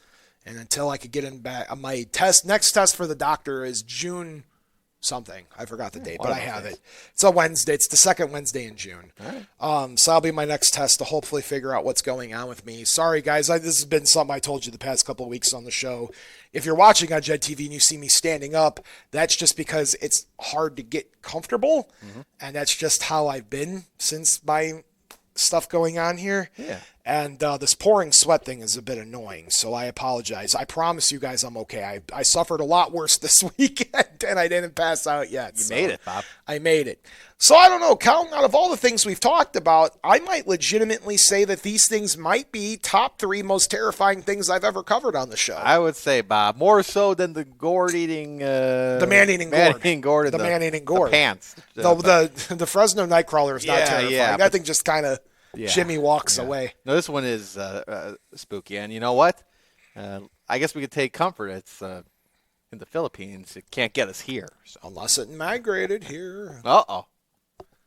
And until I could get in back, my next test for the doctor is June something. I forgot the date, but I have it. It's a Wednesday. It's the second Wednesday in June. Right. So that'll be my next test to hopefully figure out what's going on with me. Sorry, guys. This has been something I told you the past couple of weeks on the show. If you're watching on Jed TV and you see me standing up, that's just because it's hard to get comfortable. Mm-hmm. And that's just how I've been since my stuff going on here. Yeah. And this pouring sweat thing is a bit annoying, so I apologize. I promise you guys I'm okay. I suffered a lot worse this weekend, and I didn't pass out yet. You made it, Bob. I made it. So I don't know, Count, out of all the things we've talked about, I might legitimately say that these things might be top 3 most terrifying things I've ever covered on the show. I would say, Bob, more so than the gourd-eating... the man-eating gourd. The man-eating gourd. The pants. The Fresno Nightcrawler is not terrifying. Yeah, that thing just kind of... Jimmy walks away. No, this one is spooky. And you know what? I guess we could take comfort. It's in the Philippines. It can't get us here. So. Unless it migrated here. Uh-oh.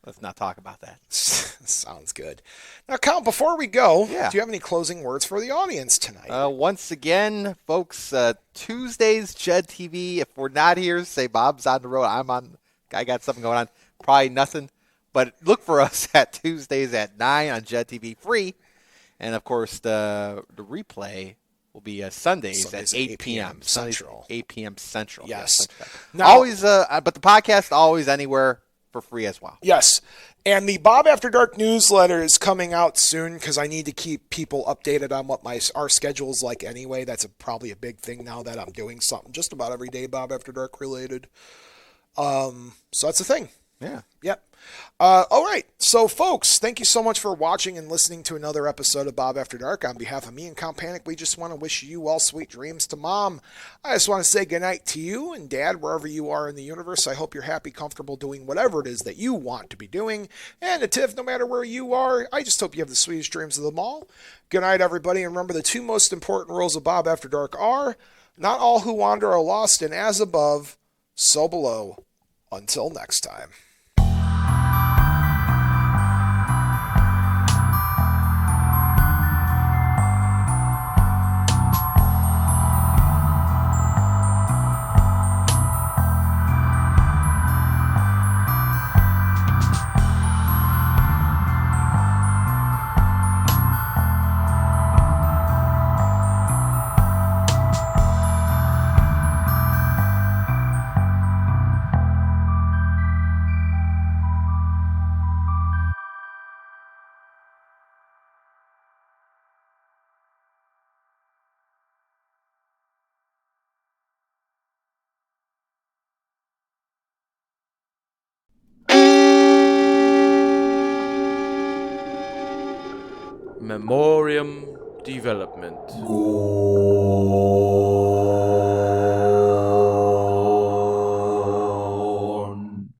Let's not talk about that. Sounds good. Now, Count, before we go, do you have any closing words for the audience tonight? Once again, folks, Tuesdays, Jed TV. If we're not here, say Bob's on the road. I got something going on. Probably nothing. But look for us at Tuesdays at 9 on Jed TV free. And, of course, the replay will be Sundays at 8 p.m. Central. 8 p.m. Central. Yes. Now, always, but the podcast always anywhere for free as well. Yes. And the Bob After Dark newsletter is coming out soon because I need to keep people updated on what our schedule is like anyway. That's probably a big thing now that I'm doing something just about every day Bob After Dark related. So that's the thing. Yeah. Yep. All right. So, folks, thank you so much for watching and listening to another episode of Bob After Dark. On behalf of me and Count Panek, we just want to wish you all sweet dreams. To Mom, I just want to say goodnight to you, and Dad, wherever you are in the universe. I hope you're happy, comfortable doing whatever it is that you want to be doing. And to Tiff, no matter where you are, I just hope you have the sweetest dreams of them all. Good night, everybody. And remember, the 2 most important rules of Bob After Dark are not all who wander are lost, and as above, so below. Until next time. Memoriam Development.